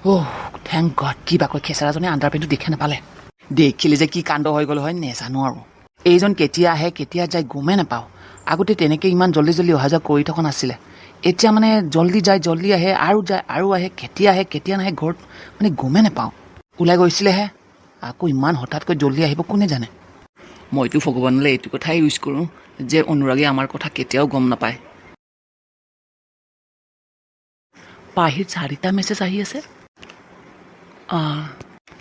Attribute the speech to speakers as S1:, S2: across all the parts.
S1: অহ thank god কিবা কৈ খেচৰাজনে আণ্ডাৰপেণ্টটো দেখে নাপালে দেখিলে যে কি কাণ্ড হৈ গ'ল হয় নেজানো আৰু এইজন কেতিয়া আহে কেতিয়া যায় গমেই নাপাওঁ আগতে তেনেকৈ ইমান জল্দি জল্দি অহা যোৱা কৰি থকা নাছিলে এতিয়া মানে জল্দি যায় জল্দি আহে আৰু আহে কেতিয়া নাহে ঘৰত মানে গমেই নাপাওঁ ওলাই গৈছিলেহে আকৌ ইমান হঠাৎকৈ জল্দি আহিব কোনে জানে মইতো ভগৱানলৈ এইটো কথাই ইউজ কৰোঁ যে অনুৰাগী আমাৰ কথা কেতিয়াও গম নাপায় পাহিৰ 4টা মেছেজ আহি আছে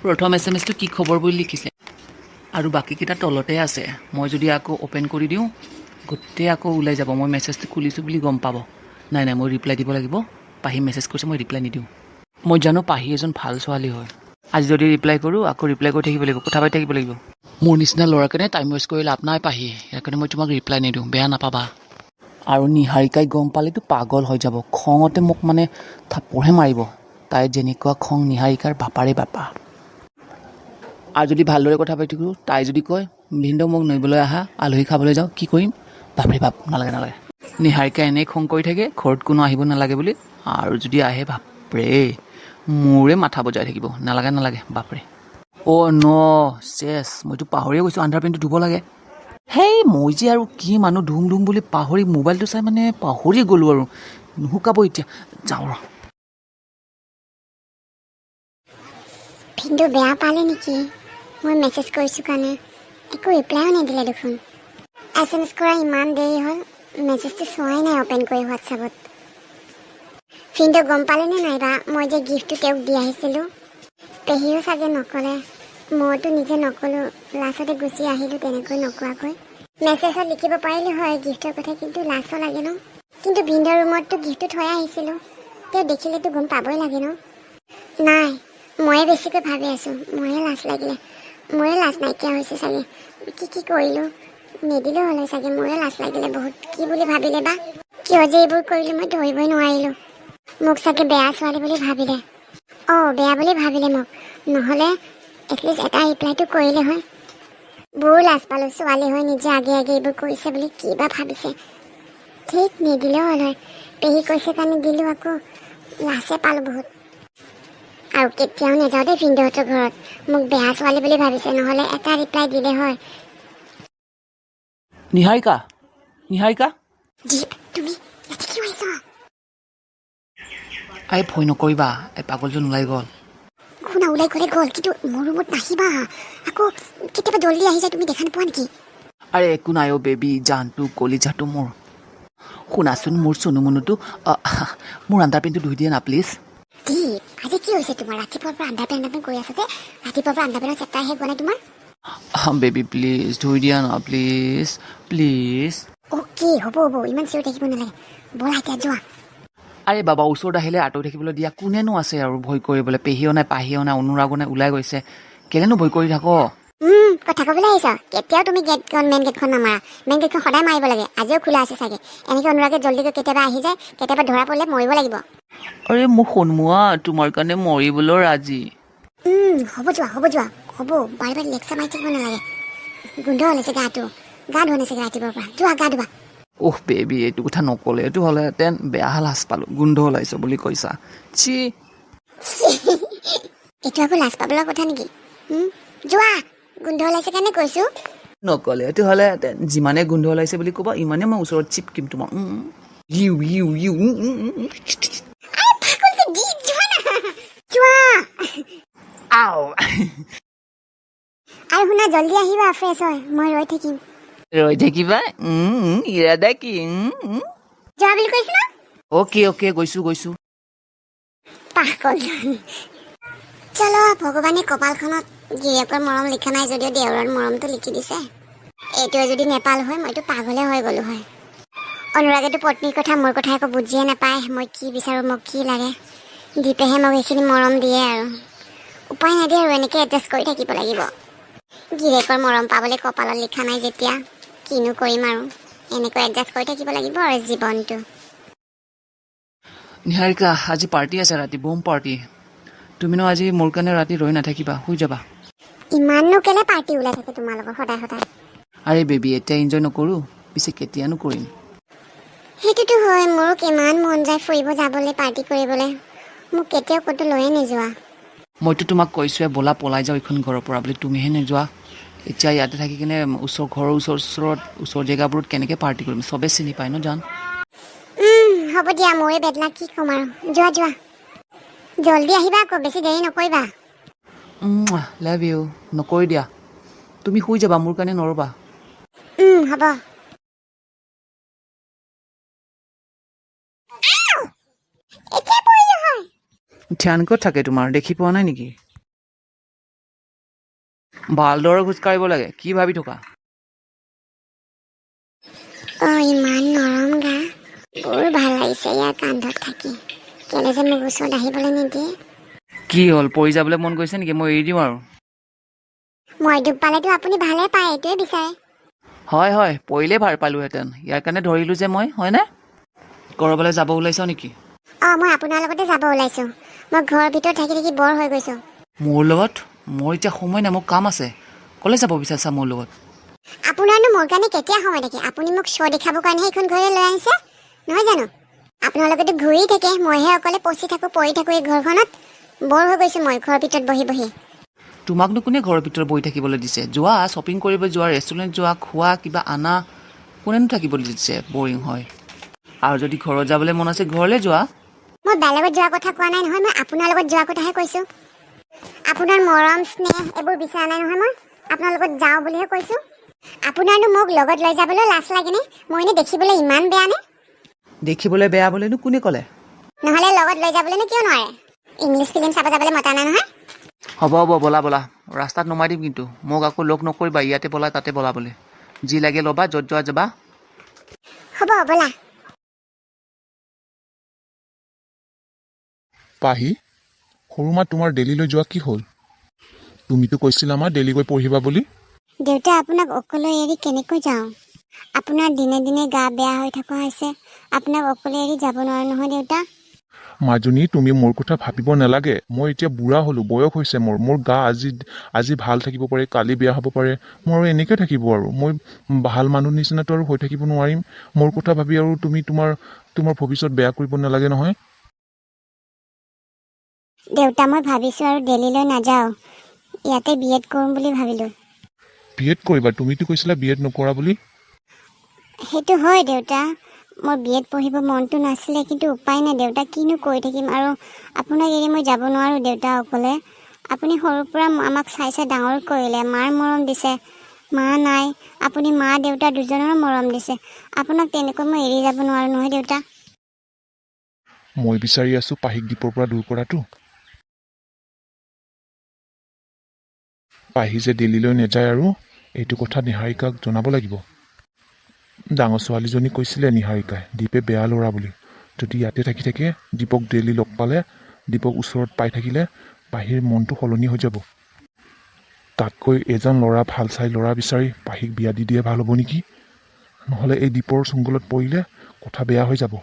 S1: প্ৰথম SMS টো কি খবৰ বুলি লিখিছে আৰু বাকীকেইটা তলতে আছে মই যদি আকৌ অ'পেন কৰি দিওঁ গোটেই আকৌ ওলাই যাব মই মেছেজটো খুলিছোঁ বুলি গম পাব নাই মই ৰিপ্লাই দিব লাগিব পাহি মেছেজ কৰিছে মই ৰিপ্লাই নিদিওঁ মই জানো পাহি এজন ভাল ছোৱালী হয় আজি যদি ৰিপ্লাই কৰোঁ আকৌ ৰিপ্লাই কৰি থাকিব লাগিব কথা পাতি থাকিব লাগিব মোৰ নিচিনা ল'ৰাৰ কাৰণে টাইম ৱেষ্ট কৰি লাভ নাই পাহি সেইকাৰণে মই তোমাক ৰিপ্লাই নিদিওঁ বেয়া নাপাবা আৰু নিহাৰিকাই গম পালেতো পাগল হৈ যাব খঙতে মোক মানে থাপৰহে মাৰিব তাই যেনেকুৱা খং নিহাৰিকাৰ বাপাৰে বাপা আৰু যদি ভালদৰে কথা পাতি থাকোঁ তাই যদি কয় ভিনদেউ মোক নৈবলৈ আহা আলহী খাবলৈ যাওঁ কি কৰিম বাপৰে বাপ নালাগে নিহাৰিকা এনেই খং কৰি থাকে ঘৰত কোনো আহিব নালাগে বুলি আৰু যদি আহে বাপৰে মোৰে মাথা বজাই থাকিব নালাগে বাপৰে অ' ন চেছ মইতো পাহৰিয়ে গৈছোঁ আণ্ডাৰপেণ্টটো ধুব লাগে হেই মই যে আৰু কি মানুহ ধুম বুলি পাহৰি মোবাইলটো চাই মানে পাহৰি গ'লোঁ আৰু নুশুকাব এতিয়া যাওঁ ৰ
S2: ভিনদেউ বেয়া পালে নেকি মই মেছেজ কৰিছোঁ কাৰণে একো ৰিপ্লাইও নিদিলে দেখোন SMS কৰা ইমান দেৰি হ'ল মেছেজটো চোৱাই নাই অ'পেন কৰি হোৱাটছআপত ভিনদেউ গম পালেনে নাইবা মই যে গিফ্টটো তেওঁক দি আহিছিলোঁ পেহীও চাগে নক'লে মইতো নিজে নক'লোঁ লাষ্টতে গুচি আহিলোঁ তেনেকৈ নকোৱাকৈ মেছেজত লিখিব পাৰিলোঁ হয় গিফ্টৰ কথা কিন্তু লাজো লাগে ন কিন্তু ভিনদেউৰ ৰুমততো গিফ্টটো থৈ আহিছিলোঁ তেওঁ দেখিলেতো গম পাবই লাগে ন নাই ময়ে বেছিকৈ ভাবি আছোঁ মোৰে লাজ লাগিলে মোৰে লাজ নাইকিয়া হৈছে চাগে কি কৰিলোঁ নিদিলেও হ'লে চাগে মোৰে লাজ লাগিলে বহুত কি বুলি ভাবিলে বা কিয় যে এইবোৰ কৰিলোঁ মই ধৰিবই নোৱাৰিলোঁ মোক চাগে বেয়া ছোৱালী বুলি ভাবিলে বেয়া বুলি ভাবিলে মোক নহ'লে এটলিষ্ট এটা ৰিপ্লাইটো কৰিলে হয় বৰ লাজ পালোঁ ছোৱালী হৈ নিজে আগে এইবোৰ কৰিছে বুলি কি বা ভাবিছে ঠিক নিদিলেও হ'ল হয় পেহী কৈছে কাৰণে দিলোঁ আকৌ লাজে পালোঁ বহুত আৰু কেতিয়াও নাযাওঁ দেই ভিনদেউহঁতৰ ঘৰত মোক বেয়া ছোৱালী বুলি ভাবিছে নহ'লে এটা ৰিপ্লাই দিলে হয়
S1: নিহাৰিকা
S2: তুমি ইয়াতে কি হৈছা
S1: আই ভয় নকৰিবা এই পাগলজন ওলাই গ'ল
S2: শুনা ওলাই গ'ল কিন্তু মোৰ ৰুমত নাহিবা আকৌ কেতিয়াবা জল্দি আহি যায় তুমি দেখা নোপোৱা নেকি
S1: আৰে একো নাই অ' বেবী জানটো কলিজাটো মোৰ শুনাচোন মোৰ চুনুমুনুটো মোৰ আণ্ডাৰপেণ্টটো ধুই দিয়ে না প্লিজ
S2: আজি কি হৈছে তোমাৰ ৰাতিপুৱাৰ পৰা আণ্ডাৰপেণ্ট গৈ আছে যে ৰাতিপুৱাৰ পৰা আণ্ডাৰপেণ্টৰ চেপ্টাৰ শেষ হোৱা নাই তোমাৰ
S1: বেবী প্লিজ ধুই দিয়া না প্লিজ
S2: অ'কে হ'ব ইমান চিঞৰি থাকিব নালাগে ব'লা এতিয়া যোৱা
S1: আৰে বাবা ওচৰত আহিলে আঁতৰি থাকিবলৈ দিয়া কোনেনো আছে আৰু ভয় কৰিবলৈ পেহীও নাই পাহিও নাই অনুৰাগো নাই ওলাই গৈছে কেলেনো ভয় কৰি থাক
S2: কথা ক'বলৈ আহিছ কেতিয়াও তুমি মেইন গেটখন নামাৰা মেইন গেটখন সদায় মাৰিব লাগে আজিও খোলা আছে চাগে এনেকৈ অনুৰাগে জল্দিকৈ কেতিয়াবা আহি যায় কেতিয়াবা ধৰা পৰিলে মৰিব লাগিব
S1: আৰে মোক শুনোৱা তোমাৰ কাৰণে মৰিবলৈ ৰাজি
S2: হ'ব যোৱা হ'ব বাৰে লেকচাৰ মাৰি থাকিব নালাগে গোন্ধ ওলাইছে গা ধোৱা নাছে ৰাতিপুৱাৰ পৰা যোৱা গা ধোৱা
S1: বেবী এইটো কথা নক'লে এইটো হ'লেহেঁতেন বেয়া লাজ পালোঁ গোন্ধ ওলাইছে বুলি কৈছা
S2: এইটো আকৌ লাজ পাবলৈ কথা নেকি যোৱা গোন্ধ ওলাইছে কাৰণে কৈছোঁ
S1: নক'লে এইটো হ'লেহেঁতেন যিমানে গোন্ধ ওলাইছে বুলি ক'বা ইমানে মই ওচৰত চিপকিম তোমাক
S2: আৰু শুনা জল্দি আহিবা ফ্ৰেছ হয় মই ৰৈ
S1: থাকিবা ইৰাদা কি
S2: যোৱা বুলি কৈছো ন
S1: অ'কে গৈছো
S2: পাগল চলো ভগৱানে কপালখনত গিৰিয়েকৰ মৰম লিখা নাই যদিও দেওৰৰ মৰমটো লিখি দিছে এইটোৱে যদি নেপাল হয় মইতো পাগলে হৈ গ'লো হয় অনুৰাগেতো পত্নীৰ কথা মোৰ কথা একো বুজিয়ে নাপায় মই কি বিচাৰোঁ মোক কি লাগে দীপেহে মোক এইখিনি মৰম দিয়ে আৰু উপায় নাই দিয়ে আৰু এনেকৈ এডজাষ্ট কৰি থাকিব লাগিব গিৰিয়েকৰ মৰম পাবলৈ কপালত লিখা নাই যেতিয়া কিনো কৰিম আৰু এনেকৈ এডজাষ্ট কৰি থাকিব লাগিব আৰু জীৱনটো
S1: নিহাৰিকা আজি পাৰ্টি আছে ৰাতি বম পাৰ্টি তুমিনো আজি মোৰ কাৰণে ৰাতি ৰৈ নাথাকিবা শুই যাবা
S2: ইমাননো কেলে পাৰ্টি ওলাই থাকে তোমালোকৰ সদায়
S1: আৰে বেবী এতিয়া এনজয় নকৰোঁ পিছে কেতিয়ানো কৰিম
S2: সেইটোতো হয় মোৰো কিমান মন যায় ফুৰিব যাবলৈ পাৰ্টি কৰিবলৈ মোক কেতিয়াও ক'তো লৈয়ে নোযোৱা।
S1: মইতো তোমাক কৈছোঁৱে ব'লা পলাই যাওঁ এইখন ঘৰৰ পৰা বুলি, তুমিহে নোযোৱা। এতিয়া ইয়াতে থাকি কিনে ঘৰৰ ওচৰ জেগাবোৰত কেনেকৈ পাৰ্টি কৰিম, চবেই চিনি পায় ন জান।
S2: হ'ব দিয়া, মোৰে বেদলা, কি ক'ম আৰু। যোৱা যোৱা, জল্দি আহিবা আকৌ, বেছি দেৰি নকৰিবা।
S1: Love you. নকৰি দিয়া, তুমি শুই যাবা, মোৰ কাৰণে নৰবা।
S2: হ'ব। এতিয়া পৰিলো হয়।
S1: ধ্যান ক'ত থাকে তোমাৰ, দেখি পোৱা নাই নেকি? ভালদৰে খোজকাঢ়িব লাগে, কি ভাবি থকা?
S2: ইমান নৰম গা, বৰ ভাল লাগিছে ইয়াৰ কান্ধত থাকি। কেলে যে মোক ওচৰত আহিবলৈ নিদিয়ে।
S1: কি হ'ল, পৰি যাবলৈ মন গৈছে নেকি? মই এৰি দিওঁ আৰু।
S2: মই দুখ পালেতো আপুনি ভালে পায়, এইটোৱে বিচাৰে।
S1: হয়, পৰিলেই ভাল পালোহেঁতেন, ইয়াৰ কাৰণে ধৰিলোঁ যে মই, হয়নে? ক'ৰবালৈ যাব ওলাইছ নেকি?
S2: মই আপোনাৰ লগতে যাব ওলাইছো। মই ঘৰৰ ভিতৰত থাকি থাকি বৰ হৈ গৈছো।
S1: মোৰ লগত? মোৰ এতিয়া সময় নাই, মোৰ কাম আছে। ক'লৈ যাব বিচাৰিছা মোৰ লগত?
S2: আপোনাৰনো মোৰ কাৰণে কেতিয়া সময় থাকে? আপুনি মোক শ্ব' দেখাবৰ কাৰণেহে এইখন ঘৰলৈ লৈ আহিছে, নহয় জানো? আপোনাৰ লগতো ঘূৰি থাকে, মইহে অকলে পৰি থাকোঁ এই ঘৰখনত। বৰ হৈ গৈছো মই ঘৰৰ ভিতৰত বহি বহি।
S1: তোমাকনো কোনে ঘৰৰ ভিতৰত বহি থাকিবলৈ দিছে? যোৱা, শ্বপিং কৰিব যোৱা, ৰেষ্টুৰেণ্ট যোৱা, খোৱা, কিবা আনা। কোনেনো থাকিবলৈ দিছে? বৰিং হয়। আৰু যদি ঘৰত যাবলৈ মন আছে ঘৰলৈ যোৱা।
S2: মই বেলেগত যোৱাৰ কথা কোৱা নাই নহয়, মই আপোনাৰ লগত যোৱাৰ কথাহে কৈছোঁ। আপোনাৰ মৰম স্নেহ এইবোৰ বিচৰা নাই নহয়, মই আপোনাৰ লগত যাওঁ বুলিহে কৈছোঁ। আপোনাৰনো মোক লগত লৈ যাবলৈ লাজ লাগেনে? মই এনে দেখিবলৈ ইমান বেয়া নে?
S1: দেখিবলৈ বেয়া বুলিনো কোনে ক'লে?
S2: নহ'লে লগত লৈ যাবলৈনো কিয় নোৱাৰে? ইংলিছ ফিল্ম চাব যাবলৈ মতা নাই নহয়।
S1: হ'ব, ব'লা। ৰাস্তাত নমাই দিম কিন্তু। মোক আকৌ লগ নকৰিবা, ইয়াতে ব'লা তাতে ব'লা বুলি। যি লাগে ল'বা, য'ত যোৱা যাবা।
S2: হ'ব, ব'লা।
S3: পাহি, সৰু মা তোমাৰ দেল্লীলৈ যোৱা কি হ'ল? তুমিতো কৈছিলা আমাৰ দেল্লী গৈ পঢ়িবা বুলি।
S2: দেউতা, আপোনাক অকলে এৰি কেনেকৈ যাওঁ? আপোনাৰ দিনে দিনে গা বেয়া হৈ থকা হৈছে। আপোনাক অকলে এৰি যাব নোৱাৰো নহয় দেউতা।
S3: মাজনী, তুমি মোৰ কথা ভাবিব নালাগে। মই এতিয়া বুঢ়া হ'লো, বয়স হৈছে মোৰ গা আজি ভাল থাকিব পাৰে, কালি বেয়া হ'ব পাৰে। মোৰ আৰু এনেকৈ থাকিব আৰু। মই ভাল মানুহ নিচিনাতো আৰু হৈ থাকিব নোৱাৰিম। মোৰ কথা ভাবি আৰু তুমি তোমাৰ ভৱিষ্যত বেয়া কৰিব নালাগে নহয়।
S2: দেউতা, মই ভাবিছোঁ আৰু দেল্লীলৈ নাযাওঁ, ইয়াতে BEd কৰিম বুলি ভাবিলোঁ।
S3: BEd কৰিবা? তুমিতো কৈছিলা BEd নকৰা বুলি।
S2: সেইটো হয় দেউতা, মোৰ BEd পঢ়িব মনটো নাছিলে, কিন্তু উপায় নাই দেউতা, কিনো কৰি থাকিম আৰু। আপোনাক এৰি মই যাব নোৱাৰোঁ দেউতা অকলে। আপুনি সৰুৰ পৰা আমাক চাই ডাঙৰ কৰিলে, মাৰ মৰম দিছে। মা নাই, আপুনি মা দেউতা দুজনৰ মৰম দিছে। আপোনাক তেনেকৈ মই এৰি যাব নোৱাৰোঁ নহয় দেউতা।
S3: মই বিচাৰি আছোঁ পাহিক দ্বীপৰ পৰা দূৰ কৰাটো। পাহি যে দিল্লীলৈ নাযায় আৰু এইটো কথা নিহাৰিকাক জনাব লাগিব। ডাঙৰ ছোৱালীজনী কৈছিলে নিহাৰিকাই, দীপে বেয়া ল'ৰা বুলি। যদি ইয়াতে থাকি থাকে, দীপক দিল্লী লগ পালে, দীপক ওচৰত পাই থাকিলে, পাহিৰ মনটো সলনি হৈ যাব। তাতকৈ এজন ল'ৰা, ভাল চাই ল'ৰা বিচাৰি পাহিক বিয়া দি দিয়ে ভাল হ'ব নেকি? নহ'লে এই দীপৰ চুংগলত পৰিলে কথা বেয়া হৈ যাব।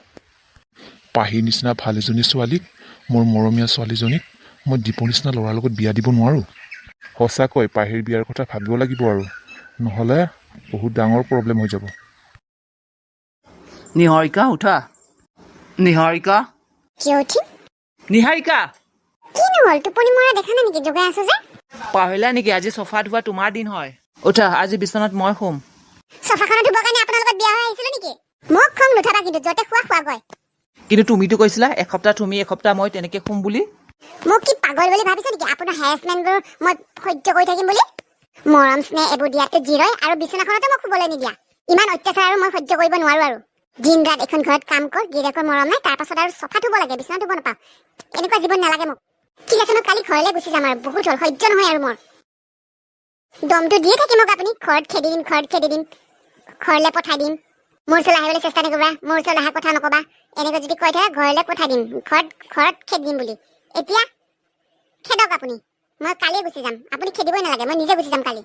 S3: পাহিৰ নিচিনা ভাল এজনী ছোৱালীক, মোৰ মৰমীয়া ছোৱালীজনীক মই দীপৰ নিচিনা ল'ৰাৰ লগত বিয়া দিব নোৱাৰোঁ। সঁচাকৈ পাহিৰ বিয়াৰ কথা ভাবিব লাগিব আৰু, নহ'লে বহুত ডাঙৰ প্ৰব্লেম হৈ যাব।
S1: নিহাৰিকা, উঠা। নিহাৰিকা,
S2: কিয় উঠিম?
S1: নিহাৰিকা!
S2: কিনো হ'ল, টোপনি মৰা দেখা নাই নেকি? জগাই আছো যে।
S1: পাহৰিলা নেকি আজি চফা ধোৱা তোমাৰ দিন হয়? উঠা, আজি বিচনাত মই শুম।
S2: চফাখনত ধুবৰ কাৰণে আপোনাৰ লগত বিয়া হৈ আহিছিলো নেকি? মোক খং নুঠাবা কিন্তু, য'তে খোৱা গৈ।
S1: কিন্তু তুমিতো কৈছিলা এসপ্তাহ তুমি এসপ্তাহ মই তেনেকে শুম বুলি।
S2: মোক কি পাগল বুলি ভাবিছে নেকি? আপোনাৰ হেৰাছমেণ্টবোৰ মই সহ্য কৰি থাকিম বুলি? মৰম স্নেহ এইবোৰ দিয়াতকৈ জিৰয় আৰু বিচনাখনতে মোক শুবলৈ নিদিয়া। ইমান অত্যাচাৰ আৰু মই সহ্য কৰিব নোৱাৰো আৰু। দিন ৰাত এখন ঘৰত কাম কৰ, গিৰিয়েকৰ মৰম নাই, তাৰ পাছত আৰু চফা ধুব লাগে, বিচনা ধুব নাপাওঁ। এনেকুৱা জীৱন নালাগে মোক। ঠিক আছে, মই কালি ঘৰলৈ গুচি যাম আৰু, বহুত হ'ল, সহ্য নহয় আৰু মোৰ। দমটো দিয়ে থাকি মোক আপুনি, ঘৰত খেদি দিম, ঘৰলৈ পঠাই দিম। মোৰ ওচৰলৈ আহিবলৈ চেষ্টা নকৰিবা, মোৰ ওচৰলৈ অহা কথা নকবা। এনেকৈ যদি কৈ থাকে ঘৰলৈ পঠাই দিম, ঘৰত খেদি দিম বুলি। এতিয়া খেদক আপুনি, মই কালিয়ে গুচি যাম। আপুনি খেদিবই নালাগে, মই নিজে গুচি যাম কালি।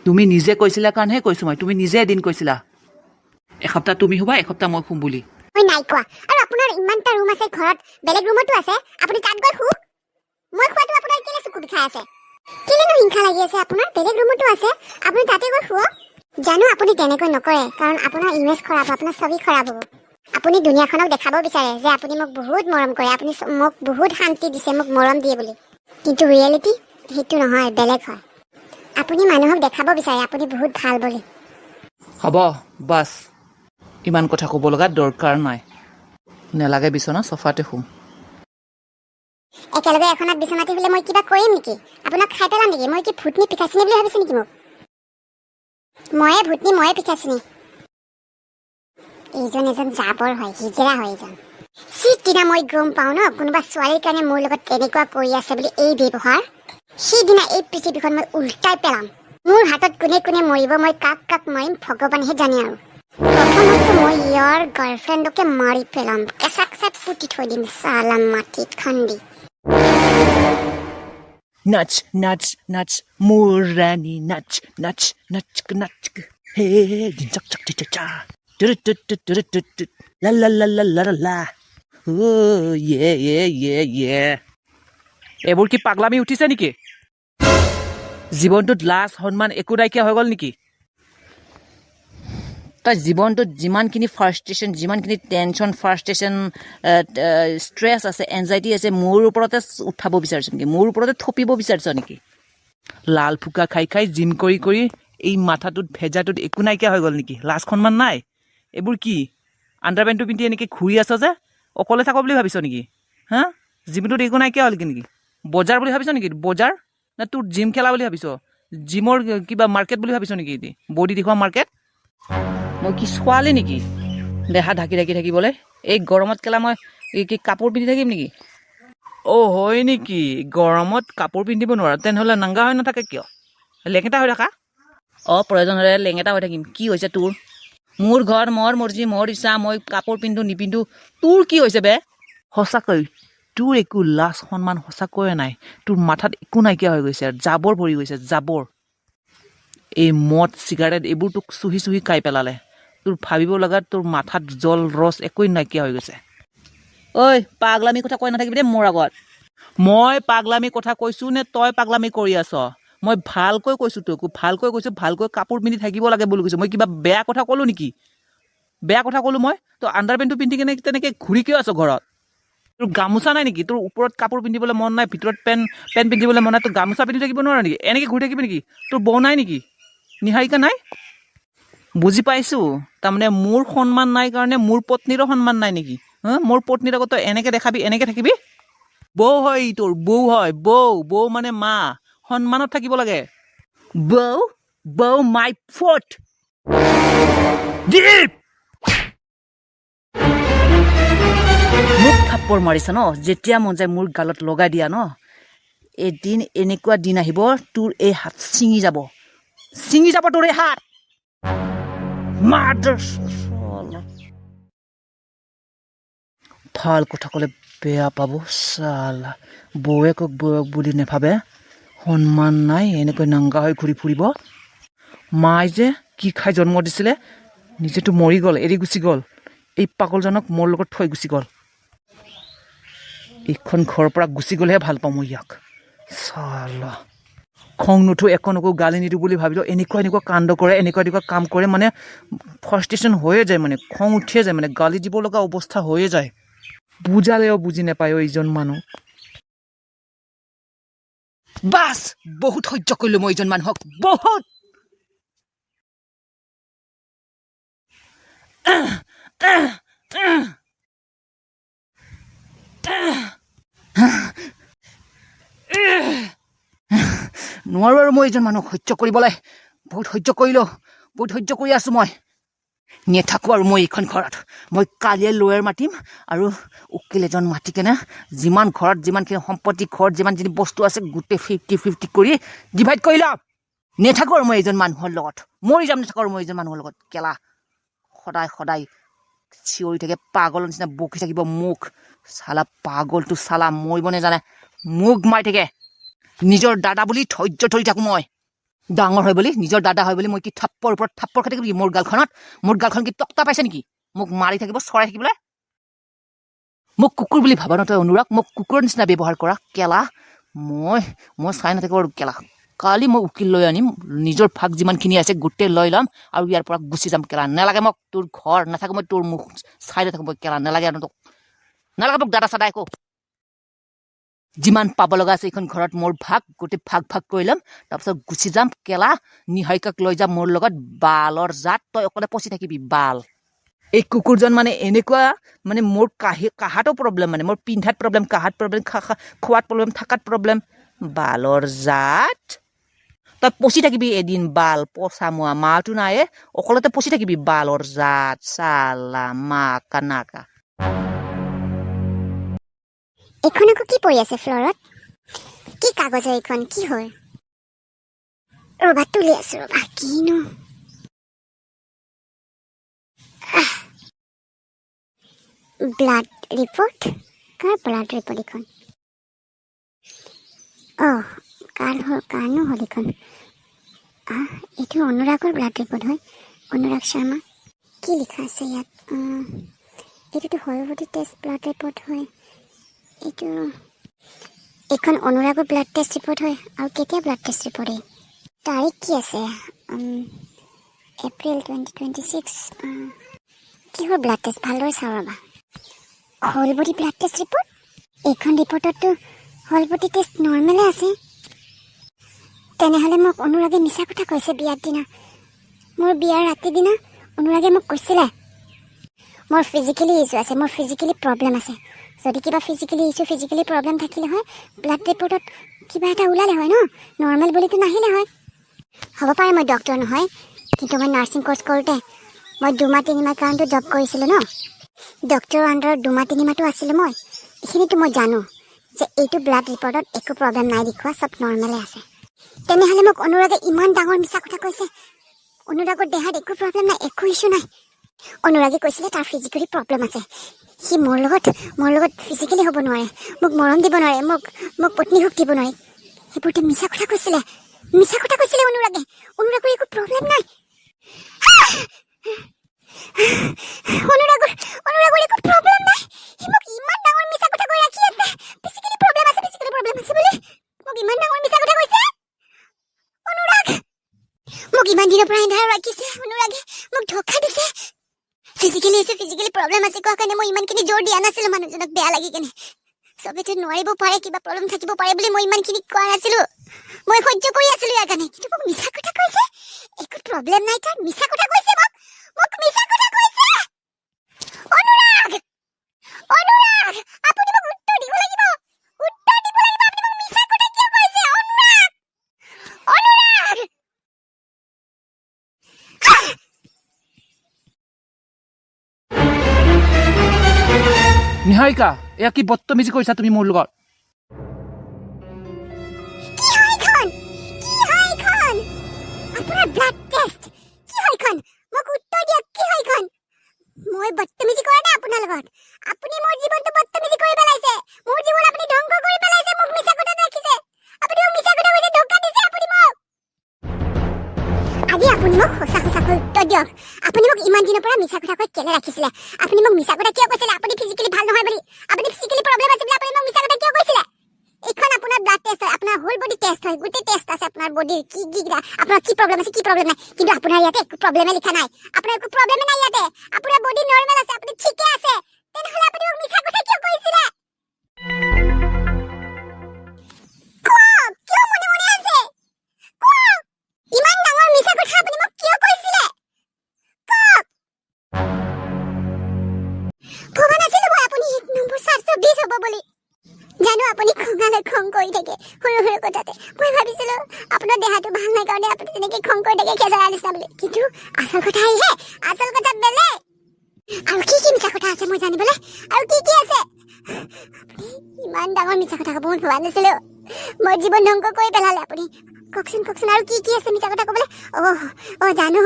S1: তুমি নিজে কৈছিলা কাৰণেহে কৈছো মই, তুমি নিজে এদিন কৈছিলা এসপ্তাহ তুমি শুবা এসপ্তাহ মই শুম বুলি।
S2: মই নাই কোৱা। আৰু আপোনাৰ ইমানটা ৰুম আছে ঘৰত, বেলেগ ৰুমতো আছে, আপুনি তাত গৈ শুক। মই খোৱাটো আপোনাৰ কেলে চকু বিষাই আছে? কেলেনো হিংসা লাগি আছে আপোনাৰ? বেলেগ ৰুমতো আছে, আপুনি তাতে গৈ শুৱক। জানো আপুনি তেনেকৈ নকৰে, কাৰণ আপোনাৰ ইমেজ খৰাব, আপোনাৰ ছবি খৰাব হ'ব। আপুনি দুনিয়াখনক দেখাব বিচাৰে যে আপুনি মোক বহুত মৰম কৰে, আপুনি মোক বহুত শান্তি দিছে, মোক মৰম দিয়ে বুলি। কিন্তু ৰিয়েলিটি সেইটো নহয়, বেলেগ হয়। আপুনি মানুহক দেখাব বিচাৰে আপুনি বহুত ভাল বুলি।
S1: হ'ব বাছ, ইমান কথা ক'ব লগা দৰকাৰ নাই। নেলাগে বিচনা, চফাতে শুম।
S2: একেলগে এখনত বিচনাতে শুলে মই কিবা কৰিম নেকি? আপোনাক খাই পেলাম নেকি? মই কি ভূতনি পিকাচিনি বুলি ভাবিছে নেকি মোক? ময়ে ভূতনি, ময়ে পিকাচিনি। এইজন এজন জাবৰ হয়, হিজৰা হয় এইজন। সিদিনা মই গম পাওঁ ন কোনোবা ছোৱালীৰ কাৰণে মোৰ লগত এনেকুৱা কৰি আছে বুলি এই ব্যৱহাৰ, সিদিনা এই পৃথিৱীখন মই উল্টাই পেলাম। মোৰ হাতত কোনে কোনে মৰিব, মই কাক কাক মাৰিম ভগৱানেহে জানে আৰু। প্ৰথমতে মই ইয়াৰ গাৰ্লফ্ৰেণ্ডকে মাৰি পেলাম, কেঁচা কেঁচাত পুতি থৈ দিম চালা মাটিত খান্দি।
S1: নাচ নাচ নাচ মোৰ ৰাণী নাচ নাচ নাচ নাচ হে জিনচক চক চক চা টুট টুট টুট টুট টুট টুট লা লা লা লা লা লা ও ইয়ে এইবোৰ কি পাগলামি উঠিছে নেকি? জীৱনটোত লাজ সন্মান একো নাইকিয়া হৈ গ'ল নেকি? তাৰ জীৱনটোত যিমানখিনি ফাৰ্ষ্ট্ৰেশ্যন, যিমানখিনি টেনশ্যন, ফাৰ্ষ্ট্ৰেশ্যন, ষ্ট্ৰেছ আছে, এনজাইটি আছে, মোৰ ওপৰতে উঠাব বিচাৰিছ নেকি? মোৰ ওপৰতে থপিব বিচাৰিছ নেকি? লাল ফুকা খাই খাই জিম কৰি কৰি এই মাথাটোত ভেজাটোত একো নাইকিয়া হৈ গ'ল নেকি? লাজ সন্মান নাই? এইবোৰ কি আণ্ডাৰপেণ্টটো পিন্ধি এনেকৈ ঘূৰি আছ যে? অকলে থাক বুলি ভাবিছ নেকি? হা, জীৱনটোত একো নাইকিয়া হ'ল নেকি? বজাৰ বুলি ভাবিছ নেকি? বজাৰ নে তোৰ জিম খেলা বুলি ভাবিছ? জিমৰ কিবা মাৰ্কেট বুলি ভাবিছ নেকি? এটি বডি দেখুওৱা মাৰ্কেট? মই কি ছোৱালী নেকি দেহা ঢাকি ঢাকি থাকিবলৈ? এই গৰমত কেলা মই কি কাপোৰ পিন্ধি থাকিম নেকি? অ' হয় নেকি? গৰমত কাপোৰ পিন্ধিব নোৱাৰা? তেনেহ'লে নাংগা হৈ নাথাকে কিয়? লেঙেটা হৈ থাকা। প্ৰয়োজন হ'লে লেঙেটা হৈ থাকিম। কি হৈছে তোৰ? মোৰ ঘৰ, মোৰ মৰ্জি, মোৰ ইচ্ছা, মই কাপোৰ পিন্ধো নিপিন্ধো, তোৰ কি হৈছে বে? সঁচাকৈ তোৰ একো লাজ সন্মান সঁচাকৈয়ে নাই। তোৰ মাথাত একো নাইকিয়া হৈ গৈছে, জাবৰ পৰি গৈছে, জাবৰ। এই মদ চিগাৰেট এইবোৰ তোক চুহি চুহি খাই পেলালে। তোৰ ভাবিব লগাত তোৰ মাথাত জল ৰস একোৱে নাইকিয়া হৈ গৈছে। ঐ পাগলামি কথা কৈ নাথাকিবি দেই মোৰ আগত। মই পাগলামি কথা কৈছোঁ নে তই পাগলামি কৰি আছ? মই ভালকৈ কৈছোঁ তোক, ভালকৈ কৈছোঁ, ভালকৈ কাপোৰ পিন্ধি থাকিব লাগে বুলি কৈছোঁ। মই কিবা বেয়া কথা ক'লোঁ নেকি? বেয়া কথা ক'লোঁ মই? তই আণ্ডাৰপেণ্টটো পিন্ধি কেনে তেনেকৈ ঘূৰি কিয় আছ ঘৰত? তোৰ গামোচা নাই নেকি? তোৰ ওপৰত কাপোৰ পিন্ধিবলৈ মন নাই, ভিতৰত পেণ্ট পিন্ধিবলৈ মন নাই, তোৰ গামোচা পিন্ধি থাকিব নোৱাৰ নেকি? এনেকৈ ঘূৰি থাকিবি নেকি? তোৰ বৌ নাই নেকি? নিহাৰিকা নাই? বুজি পাইছোঁ, তাৰমানে মোৰ সন্মান নাই কাৰণে মোৰ পত্নীৰো সন্মান নাই নেকি? মোৰ পত্নীৰ আগত তই এনেকৈ দেখাবি, এনেকৈ থাকিবি? বৌ হয় তোৰ, বৌ হয়, বৌ মানে মা। সন্মানত থাকিব লাগে। বৌ মাই ফুট। মোক থাপ্পৰ মাৰিছ ন? যেতিয়া মন যায় মোৰ গালত লগাই দিয়া ন? এদিন এনেকুৱা দিন আহিব তোৰ এই হাত ছিঙি যাব তোৰ এই হাত। ভাল কথা ক'লে বেয়া পাব চালা। বৌয়েকক বুলি নেভাবে, সন্মান নাই, এনেকৈ নাংগা হৈ ঘূৰি ফুৰিব। মায়ে যে কি খাই জন্ম দিছিলে, নিজেতো মৰি গ'ল, এৰি গুচি গ'ল। এই পাগলজনক মোৰ লগত থৈ গুচি গ'ল। এইখন ঘৰৰ পৰা গুচি গ'লেহে ভাল পাওঁ মই ইয়াক। চালা খং নুঠো, একো নকো, গালি নিদিওঁ বুলি ভাবিলোঁ এনেকুৱা কাণ্ড কৰে, এনেকুৱা কাম কৰে, মানে ফাৰ্ষ্ট্ৰেশ্যন হৈয়ে যায়, মানে খং উঠিয়ে যায়, মানে গালি দিব লগা অৱস্থা হৈয়ে যায়। বুজালেও বুজি নাপায় এইজন মানুহ। বাছ, বহুত সহ্য কৰিলোঁ মই এইজন মানুহক, বহুত। নোৱাৰোঁ আৰু মই এইজন মানুহক সহ্য কৰিবলৈ। বহুত সহ্য কৰিলোঁ, বহুত সহ্য কৰি আছোঁ মই। নেথাকোঁ আৰু মই এইখন ঘৰত। মই কালিয়ে লয়াৰ মাতিম আৰু উকিল এজন মাতি কেনে ঘৰত যিমানখিনি সম্পত্তি, ঘৰত যিমানখিনি বস্তু আছে গোটেই 50-50 কৰি ডিভাইড কৰি ল'ম। নেথাকোঁ আৰু মই এইজন মানুহৰ লগত, মৰি যাম। নেথাকোঁ আৰু মই এইজন মানুহৰ লগত। কেলা সদায় চিঞৰি থাকে, পাগলৰ নিচিনা বকি থাকিব মোক। চালা পাগলটো চালা মৰিব নেজানে, মোক মাৰি থাকে। নিজৰ দাদা বুলি ধৈৰ্য ধৰি থাকোঁ মই। ডাঙৰ হয় বুলি, নিজৰ দাদা হয় বুলি মই কি থাপ্পৰ ওপৰত থাপ্পৰ খাই থাকিব নেকি? মোৰ গালখনত কি তক্তা পাইছে নেকি মোক মাৰি থাকিব, চৰাই থাকিবলৈ? মোক কুকুৰ বুলি ভাবা ন তই অনুৰাগ? মোক কুকুৰৰ নিচিনা ব্যৱহাৰ কৰা কেলা। মই চাই নাথাকোঁ আৰু কেলা। কালি মই উকিল লৈ আনিম নিজৰ ভাগ যিমানখিনি আছে গোটেই লৈ ল'ম আৰু ইয়াৰ পৰা গুচি যাম কেলা নালাগে মোক তোৰ ঘৰ নাথাকো মই তোৰ মুখ চাই নাথাকো মই কেলা নালাগে আৰু তোক নালাগে মোক দাদা চাদা একো যিমান পাব লগা আছে এইখন ঘৰত মোৰ ভাগ গোটেই ভাগ কৰি ল'ম তাৰপিছত গুচি যাম কেলা নিহাৰিকাক লৈ যাম মোৰ লগত বালৰ জাত তই অকলে পচি থাকিবি বাল এই কুকুৰজন মানে এনেকুৱা মানে মোৰ কাহাতো প্ৰব্লেম মানে মোৰ পিন্ধাত প্ৰব্লেম কাহাত প্ৰব্লেম খোৱাত প্ৰব্লেম থাকাত প্ৰব্লেম বালৰ জাত তই পচি থাকিবি এদিন বাল পচা মোৱা মাটো নাই অকলতে পচি থাকিবি বালৰ জাত চালা মা কানাকা
S2: এইখন আকৌ কি পৰি আছে ফ্ল'ৰত কি কাগজ এইখন কি হয় ৰ'বা তুলি আছো ৰ'বা কিনো ব্লাড ৰিপৰ্ট কাৰ ব্লাড ৰিপৰ্ট এইখন কাৰণো হ'ল এইখন এইটো অনুৰাগৰ ব্লাড ৰিপৰ্ট হয় অনুৰাগ শৰ্মা কি লিখা আছে ইয়াত এইটোতো হলবডি টেষ্ট ব্লাড ৰিপৰ্ট হয় এইখন অনুৰাগৰ ব্লাড টেষ্ট ৰিপৰ্ট হয় আৰু কেতিয়া ব্লাড টেষ্ট ৰিপৰ্ট হয় তাৰিখ কি আছে এপ্ৰিল 2026 কিহৰ ব্লাড টেষ্ট ভালদৰে চাওঁ ৰ'বা হলবডি ব্লাড টেষ্ট ৰিপৰ্ট এইখন ৰিপৰ্টততো হলবডি টেষ্ট নৰ্মেলে আছে তেনেহ'লে মোক অনুৰাগে মিছা কথা কৈছে বিয়াৰ দিনা মোৰ বিয়াৰ ৰাতিৰ দিনা অনুৰাগে মোক কৈছিলে মোৰ ফিজিকেলি ইছ্যু আছে মোৰ ফিজিকেলি প্ৰব্লেম আছে যদি কিবা ফিজিকেলি ইছ্যু ফিজিকেলি প্ৰব্লেম থাকিলে হয় ব্লাড ৰিপৰ্টত কিবা এটা ওলালে হয় ন নৰ্মেল বুলিতো নাহিলে হয় হ'ব পাৰে মই ডক্টৰ নহয় কিন্তু মই নাৰ্ছিং কোৰ্চ কৰোঁতে মই 2-3 মাহ কাৰণটো জব কৰিছিলোঁ ন ডক্টৰৰ আণ্ডাৰত 2-3 মাহটো আছিলোঁ মই এইখিনিতো মই জানো যে এইটো ব্লাড ৰিপৰ্টত একো প্ৰব্লেম নাই দেখুওৱা চব নৰ্মেলে আছে তেনেহ'লে মোক অনুৰাগে ইমান ডাঙৰ মিছা কথা কৈছে অনুৰাগৰ দেহাত একো প্ৰব্লেম নাই একো ইছ্যু নাই অনুৰাগে কৈছিলে তাৰ ফিজিকেলি প্ৰব্লেম আছে সি মোৰ লগত ফিজিকেলি হ'ব নোৱাৰে মোক মৰম দিব নোৱাৰে মোক পত্নী সুখ দিব নোৱাৰে সেইবোৰতে মিছা কথা কৈছিলে অনুৰাগৰ একো প্ৰব্লেম নাই অনুৰাগৰ একো প্ৰব্লেম নাই সি মোক ইমান ডাঙৰ মিছা কথা কৈ ৰাখি আছে ফিজিকেলি প্ৰব্লেম আছে বুলি মোক ইমান ডাঙৰ মিছা কথা কৈছে অনুৰাগ মোক ইমান দিনৰ পৰা এন্ধাৰ ৰাখিছে অনুৰাগে মোক ধোকা দিছে ফিজিকেলি প্ৰব্লেম আছে কোৱা কাৰণে মই ইমানখিনি জোৰ দিয়া নাছিলোঁ মানুহজনক বেয়া লাগি কেনে চবেতো নোৱাৰিব পাৰে কিবা প্ৰব্লেম থাকিব পাৰে বুলি মই ইমানখিনি কোৱা নাছিলোঁ মই সহ্য কৰি আছিলোঁ ইয়াৰ কাৰণে কিন্তু মোক মিছা কথা কৈছে একো প্ৰব্লেম নাই তাৰ মিছা কথা কৈছে মোক মিছা কথা কৈছে অনুৰাগ আপুনি মোক উত্তৰ দিব লাগিব আপুনি মোক মিছা কথা কিয় কৈছে অনুৰাগ
S1: নিহাৰিকা এয়া কি বদতমিজি কৰিছা তুমি মোৰ লগত
S2: আপোনাৰ ব্লাড টেষ্ট কি হয় খন মোক উত্তৰ দিয়ক কি হয় খন মই বদতমিজি কৰা নাই আপোনাৰ লগত আপুনি মোৰ জীৱনটো বদতমিজি কৰি পেলাইছে মোৰ জীৱন আপুনি ধ্বংস কৰি পেলাইছে মোক মিছা কথা ৰাখিছে আপুনি মোক মিছা কথা কৈছে ধোকা দিছে আপুনি মোক আজি আপুনি মোক সঁচা কৈ উত্তৰ দিয়ক আপুনি মোক ইমান দিনৰ পৰা মিছা কথা কৈ কেলে ৰাখিছিলে আপুনি মোক মিছা কথা কিয় কৈছিলে আপুনি ফিজিকেলি ভাল নহয় বুলি আপুনি ফিজিকেলি প্ৰব্লেম আছে বুলি আপুনি মোক মিছা কথা কিয় কৈছিলে এইখন আপোনাৰ ব্লাড টেষ্ট হয় আপোনাৰ হোল বডি টেষ্ট হয় গোটেই টেষ্ট আছে আপোনাৰ বডিৰ কি আপোনাৰ কি প্ৰব্লেম আছে কি প্ৰব্লেম নাই কিন্তু আপোনাৰ ইয়াতে একো প্ৰব্লেমে লিখা নাই আপোনাৰ একো প্ৰব্লেমে নাই ইয়াতে আপোনাৰ বডি নৰ্মেল আছে আপুনি ঠিকে আছে তেনেহ'লে আপুনি মোক মিছা কথা কিয় কৈছিলে কিয় মনে আছে ইমান ডাঙৰ মিছা কথা আপুনি মোক কিয় কৈছিলে ভবা নাছিলো মই আপুনি 1 নম্বৰ 720 হ'ব বুলি জানো আপুনি খং কৰি থাকে সৰু কথাতে মই ভাবিছিলো আপোনাৰ দেহাটো ভাল নাই কাৰণে আপুনি তেনেকৈ খং কৰি থাকে খেজৰা নিচিনা বুলি কিন্তু আচল কথা বেলেগ আৰু কি মিছা কথা আছে মই জানিবলৈ আৰু কি আছে ইমান ডাঙৰ মিছা কথা ক'ব মই ভবা নাছিলো মোৰ জীৱন ধ্বংস কৰি পেলালে আপুনি কওকচোন আৰু কি আছে মিছা কথা ক'বলৈ জানো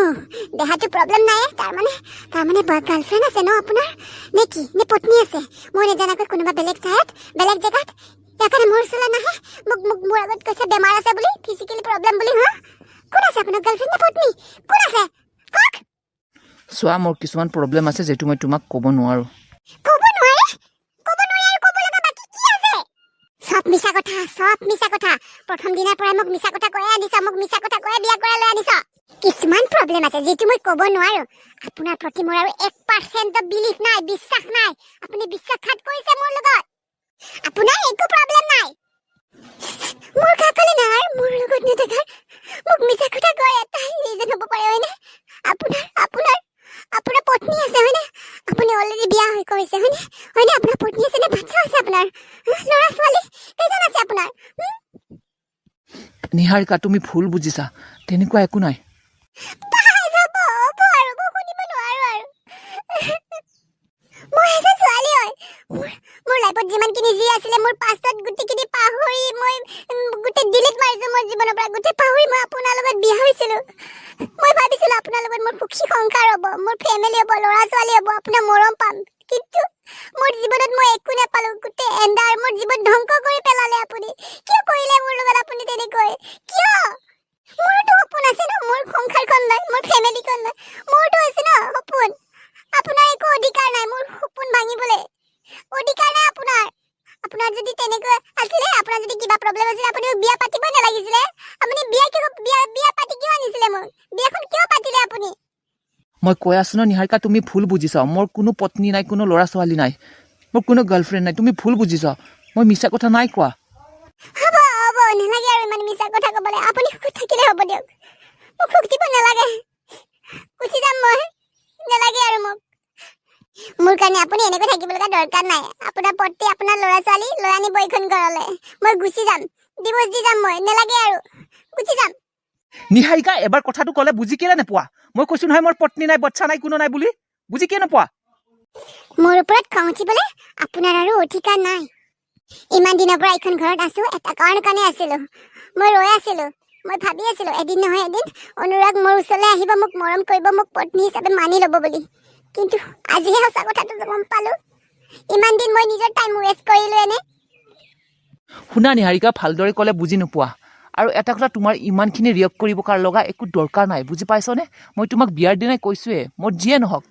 S2: দেহাটো প্ৰব্লেম নাই তাৰমানে গাৰ্লফ্ৰেণ্ড আছে ন আপোনাৰ নে পত্নী আছে মই নেজানাকৈ কোনোবা বেলেগ জেগাত ইয়াৰ মোৰ ওচৰলৈ নাহে মোৰ আগত কৈছে বেমাৰ আছে বুলি ফিজিকেলি প্ৰব্লেম বুলি কোন আছে আপোনাৰ গাৰ্লফ্ৰেণ্ড নে পত্নী কোন আছে কওক
S1: চোৱা মোৰ কিছুমান প্ৰব্লেম আছে যিটো মই তোমাক ক'ব নোৱাৰোঁ
S2: ক'ব নোৱাৰে আৰু ক'ব লগা বাকী কি আছে চব মিছা কথা কথা সব মিছা কথা প্ৰথম দিনাৰ পৰাই মোক মিছা কথা কৈ আনিছ মোক মিছা কথা কৈ বিয়া কৰাই লৈ আনিছ কিছুমান প্ৰব্লেম আছে যিটো মই ক'ব নোৱাৰো আপোনাৰ প্ৰতি মোৰ আৰু 1% বিলিভ নাই বিশ্বাস নাই আপুনি বিশ্বাসঘাত কৰিছে মোৰ লগত আপোনাৰ একো প্ৰব্লেম নাই মোৰ কাকলে নাই মোৰ লগত নেথাকাৰ মোক মিছা কথা কৈ এটা ৰিজন হ'ব পাৰে হয়নে আপোনাৰ পত্নী আছে হয়নে আপুনি অলৰেডি বিয়া হৈ কৰিছে হয়নে আপোনাৰ পত্নী আছে নে বাচ্চা আছে আপোনাৰ ল'ৰা ছোৱালী কেইজন আছে আপোনাৰ
S1: নিহাৰিকা তুমি ভুল বুজিছা তেনেকুৱা একো নাই
S2: মই এজন ছোৱালী হয় মোৰ লাইফত যিমানখিনি যি আছিলে মোৰ পাছত গোটেইখিনি পাহৰি মই গোটেই ডিলিট মাৰিছো মোৰ জীৱনৰ পৰা গোটেই পাহৰি মই আপোনাৰ লগত বিয়া হৈছিলো মই ভাবিছিলো আপোনাৰ লগত মোৰ সুখী সংসাৰ হ'ব মোৰ ফেমিলি হ'ব ল'ৰা ছোৱালী হ'ব আপোনাৰ মৰম পাম কিন্তু মোৰ জীৱনত মই একো নাপালো গোটেই এণ্ডাৰ মোৰ জীৱন ধ্বংস কৰি পেলালে আপুনি কিয় কৰিলে মোৰ লগত আপুনি তেনেকৈ কিয় মোৰতো সপোন আছে ন মোৰ সংসাৰখন নাই মোৰ ফেমিলিখন নাই মোৰতো আছে ন সপোন আপোনাৰ একো অধিকাৰ নাই মোৰ সপোন ভাঙিবলৈ অধিকাৰ নাই আপোনাৰ যদি তেনেকৈ আছিলে আপোনাৰ যদি কিবা প্ৰব্লেম আছিল আপুনি বিয়া পাতিবই নালাগিছিলে আপুনি বিয়া পাতি কিয় আনিছিলে মোক বিয়াখন কিয় পাতিলে আপুনি
S1: মই কৈ আছো ন নিহাৰিকা তুমি ভুল বুজিছা মোৰ কোনো পত্নী নাই কোনো ল'ৰা ছোৱালী নাই মোৰ কোনো গাৰ্লফ্ৰেণ্ড নাই তুমি ভুল বুজিছা মই মিছা কথা নাই কোৱা
S2: হ'ব নালাগে আৰু ইমান মিছা কথা ক'বলৈ আপুনি সুখত থাকিলে হ'ব দিয়ক মোক সুখ দিব নালাগে গুচি যাম মই নালাগে আৰু মোক মোৰ কাৰণে আপুনি এনেকৈ থাকিব লগা দৰকাৰ নাই আপোনাৰ পত্নী আপোনাৰ ল'ৰা ছোৱালী লৈ আনিব এইখন ঘৰলৈ মই গুচি যাম ডিভোৰ্চ দি যাম মই নালাগে আৰু গুচি যাম
S1: নিহাৰিকা এবাৰ কথাটো ক'লে বুজি কেলে নোপোৱা মই কৈছো নহয় মোৰ পত্নী নাই বাচ্চা নাই কোনো নাই বুলি বুজি কিয় নোপোৱা
S2: মোৰ ওপৰত খং উঠিবলৈ আপোনাৰ আৰু অধিকাৰ নাই ইমান দিনৰ পৰা এইখন ঘৰত আছো এটা কাৰণে আছিলো মই ৰৈ আছিলো মই ভাবি আছিলো এদিন নহয় এদিন অনুৰাগ মোৰ ওচৰলৈ আহিব মোক মৰম কৰিব মোক পত্নী হিচাপে মানি ল'ব বুলি কিন্তু আজিহে সঁচা কথাটো গম পালো ইমান দিন মই নিজৰ টাইম ৱেষ্ট কৰিলো এনে
S1: শুনা নিহাৰিকা ভালদৰে ক'লে বুজি নোপোৱা আৰু এটা কথা তোমাৰ ইমানখিনি ৰিয়েক্ট কৰিব কাৰ লগা একো দৰকাৰ নাই বুজি পাইছনে মই তোমাক বিয়াৰ দিনাই কৈছোৱে মোৰ যিয়ে নহওক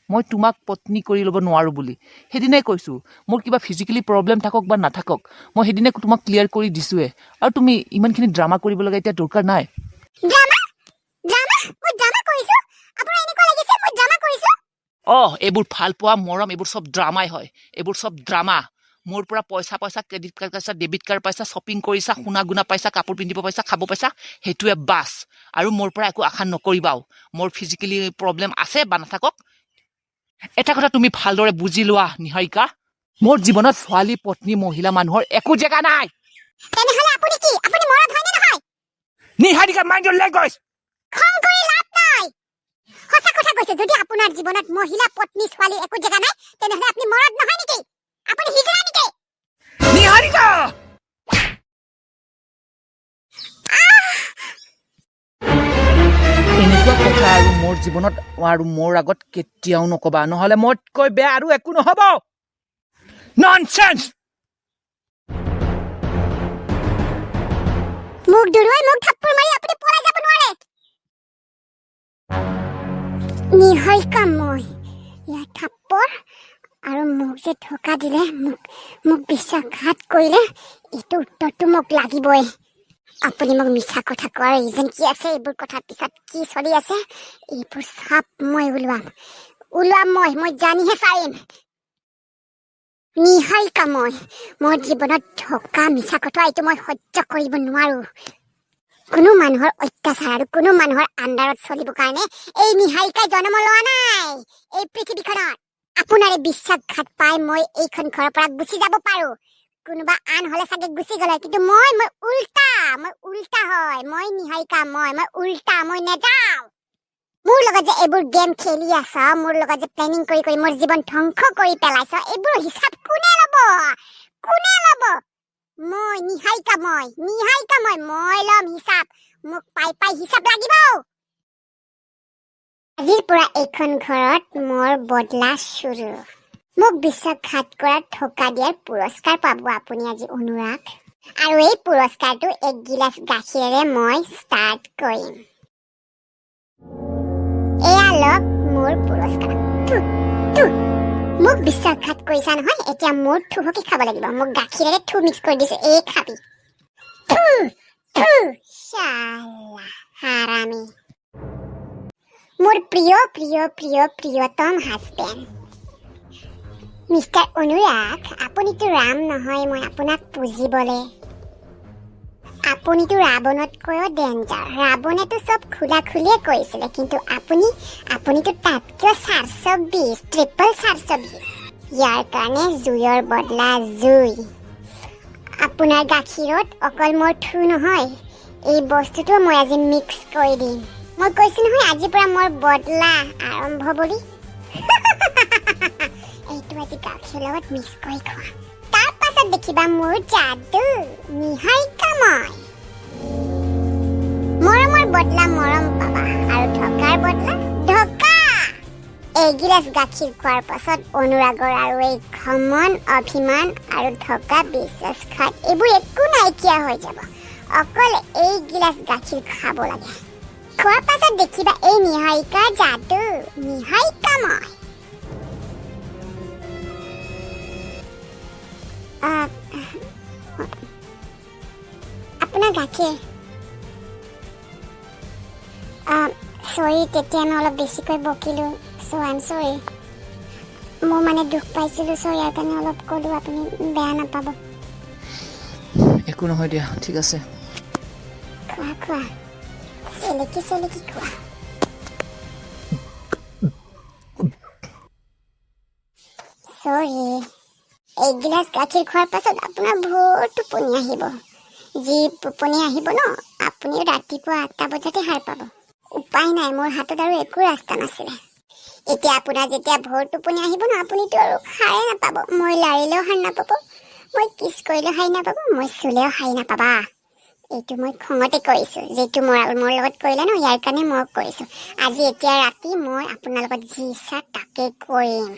S1: মই তোমাক পত্নী কৰি ল'ব নোৱাৰোঁ বুলি সেইদিনাই কৈছোঁ মোৰ কিবা ফিজিকেলি প্ৰব্লেম থাকক বা নাথাকক মই সেইদিনাই তোমাক ক্লিয়াৰ কৰি দিছোঁৱে আৰু তুমি ইমানখিনি ড্ৰামা কৰিব লগা এতিয়া দৰকাৰ নাই এইবোৰ ভাল পোৱা মৰম এইবোৰ চব ড্ৰামাই হয় এইবোৰ চব ড্ৰামা মোৰ পৰা পইচা ক্ৰেডিট কাৰ্ড পাইছা ডেবিট কাৰ্ড পাইছা শ্বপিং কৰিছা শুনা গুণা পাইছা কাপোৰ পিন্ধিব পাইছা খাব পাইছা সেইটোৱে বাছ আৰু মোৰ পৰা একো আশা নকৰিবাও মোৰ ফিজিকেলি প্ৰব্লেম আছে বা নাথাকক এটা কথা তুমি ভালদৰে বুজি লোৱা নিহাৰিকা মোৰ জীৱনত ছোৱালী পত্নী মহিলা মানুহৰ একো জেগা নাই
S2: তেনেহলে আপুনি কি আপুনি মৰদ হয় নে নহয়
S1: নিহাৰিকা মাইণ্ড ইউৰ লেংগুৱেজ
S2: খং কৰি লাভ নাই সঁচা কথা কৈছে যদি আপোনাৰ জীৱনত মহিলা পত্নী ছোৱালী একো জেগা নাই তেনেহলে আপুনি মৰদ নহয় নেকি আপুনি হিজৰা নেকি
S1: নিহাৰিকা এনেকুৱা কথা আৰু মোৰ জীৱনত আৰু মোৰ আগত কেতিয়াও নকবা নহ'লে মোতকৈ বেয়া আৰু একো নহ'ব ননচেন্স
S2: মোক দৰুৱাই মোক থাপ্পৰ মাৰি আপুনি পলাই যাব নোৱাৰে নিহাৰিকা মই ইয়াৰ থাপ্পৰ আৰু মোক যে ধোকা দিলে মোক বিশ্বাসঘাত কৰিলে এইটো উত্তৰটো মোক লাগিবই আপুনি মোক মিছা কথা কোৱাৰ ৰিজন কি আছে এইবোৰ কথাৰ পিছত কি চলি আছে এইবোৰ চাপ মই ওলোৱাম মই জানিহে চাৰিম নিহাৰিকা মোৰ জীৱনত ধোকা মিছা কথা এইটো মই সহ্য কৰিব নোৱাৰো কোনো মানুহৰ অত্যাচাৰ আৰু কোনো মানুহৰ আণ্ডাৰত চলিবৰ কাৰণে এই নিহাৰিকাই জন্ম লোৱা নাই এই পৃথিৱীখনত আপোনাৰ এই বিশ্বাসঘাত পাই মই এইখন ঘৰৰ পৰা গুচি যাব পাৰো কোনোবা আন হলে চাগে গুচি গলে কিন্তু মই উল্টা হয় মই নিহাৰিকা মই উল্টা মই নেযাওঁ মোৰ লগত যে এইবোৰ গেম খেলি আছ মোৰ লগত যে প্লেনিং কৰি মোৰ জীৱন ধ্বংস কৰি পেলাইছ এইবোৰ হিচাপ কোনে ল'ব মই নিহাৰিকা মই ল'ম হিচাপ মোক পাই হিচাপ লাগিব আজিৰ পৰা এইখন ঘৰত মোৰ বদলা শুৰু মোক বিশ্বাসঘাত কৰাৰ ধোকা দিয়াৰ পুৰস্কাৰ পাব আপুনি আজি অনুৰাগ আৰু এই পুৰস্কাৰটো 1 গিলাচ গাখীৰেৰে মই ষ্টাৰ্ট কৰিম এয়া লওক মোৰ পুৰস্কাৰ মোক বিশ্বাসঘাত কৰিছা নহয় এতিয়া মোৰ থুহকি খাব লাগিব মোক গাখীৰেৰে থু মিক্স কৰি দিছে এই খাবি থু থু শালা হাৰামি মোৰ প্ৰিয় প্ৰিয় প্ৰিয় প্ৰিয়তম হাজবেণ্ড মিষ্টাৰ অনুৰাগ আপুনিতো ৰাম নহয় মই আপোনাক পুজিবলে আপুনিতো ৰাৱণতকৈও ডেঞ্জাৰ ৰাৱণেতো চব খোলা খুলিয়ে কৈছিলে কিন্তু আপুনিতো তাতকৈ 420 ট্ৰিপল 420 ইয়াৰ কাৰণে জুইৰ বদলা জুই আপোনাৰ গাখীৰত অকল মোৰ থু নহয় এই বস্তুটো মই আজি মিক্স কৰি দিম মই কৈছো নহয় আজিৰ পৰা মোৰ বদলা আৰম্ভ বুলি এইটো আজি গাখীৰ লগত মিক্স কৰি খোৱা তাৰ পাছত দেখিবা মোৰ যাদু নিহাৰিকা মই মৰমৰ বদলা মৰম পাবা আৰু ঢকাৰ বদলা ঢকা এগিলাচ গাখীৰ খোৱাৰ পাছত অনুৰাগৰ আৰু এই ঘমন অভিমান আৰু ঢকা বিশ্বাসঘাত এইবোৰ একো নাইকিয়া হৈ যাব অকল এই গিলাচ গাখীৰ খাব লাগে খোৱাৰ পাছত দেখিবা এই নিহাৰিকাৰ যাদু নিহাৰিকা মই আপোনাৰ গাখীৰ চৰি তেতিয়া মই অলপ বেছিকৈ বকিলোঁ চ' আই এম চৰি মই মানে দুখ পাইছিলোঁ চ' ইয়াৰ কাৰণে অলপ ক'লোঁ আপুনি বেয়া নাপাব
S1: একো নহয় দিয়া ঠিক আছে
S2: খোৱা খোৱা চেলেকি চেলেকি খোৱা চৰি এগিলাচ গাখীৰ খোৱাৰ পাছত আপোনাৰ ভোৰ টোপনি আহিব যি টোপনি আহিব ন আপুনি ৰাতিপুৱা 8টা বজাতে সাৰ পাব উপায় নাই মোৰ হাতত আৰু একো ৰাস্তা নাছিলে এতিয়া আপোনাৰ যেতিয়া ভোৰ টোপনি আহিব ন আপুনিতো আৰু সাৰে নাপাব মই লাৰিলেও সাৰ নাপাব মই কিছ কৰিলেও সাৰ নাপাব মই চুলেও সাৰ নাপাবা এইটো মই খঙতে কৰিছোঁ যিটো মোৰ লগত কৰিলে ন ইয়াৰ কাৰণে মই কৰিছোঁ আজি এতিয়া ৰাতি মই আপোনাৰ লগত যি ইচ্ছা তাকে কৰিম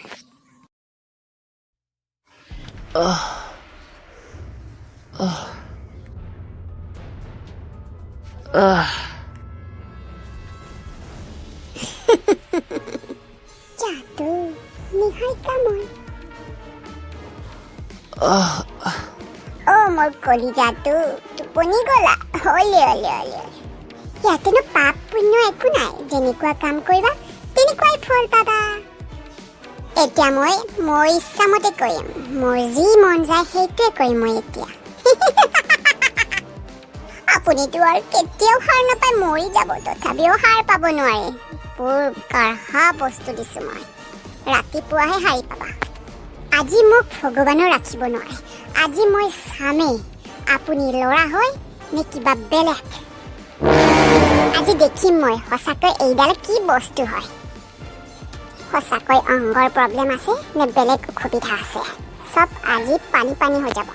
S2: যাদু নিহাৰিকা মই মোৰ কলিজাটো টোপনি গলা হলে ইয়াতেনো পাপ পুণ্য একো নাই যেনেকুৱা কাম কৰিবা তেনেকুৱাই ফল পাবা এতিয়া মই মোৰ ইচ্ছামতে কৰিম মোৰ যি মন যায় সেইটোৱে কৰিম মই এতিয়া আপুনিতো আৰু কেতিয়াও সাৰ নাপায় মৰি যাব তথাপিও সাৰ পাব নোৱাৰে বৰ কাঢ়া বস্তু দিছোঁ মই ৰাতিপুৱাহে সাৰি পাবা আজি মোক ভগৱানো ৰাখিব নোৱাৰে আজি মই চামেই আপুনি ল'ৰা হয় নে কিবা বেলেগ আজি দেখিম মই সঁচাকৈ এইডাল কি বস্তু হয় সঁচাকৈ অংগৰ প্ৰব্লেম আছে নে বেলেগ অসুবিধা আছে চব আজি পানী হৈ যাব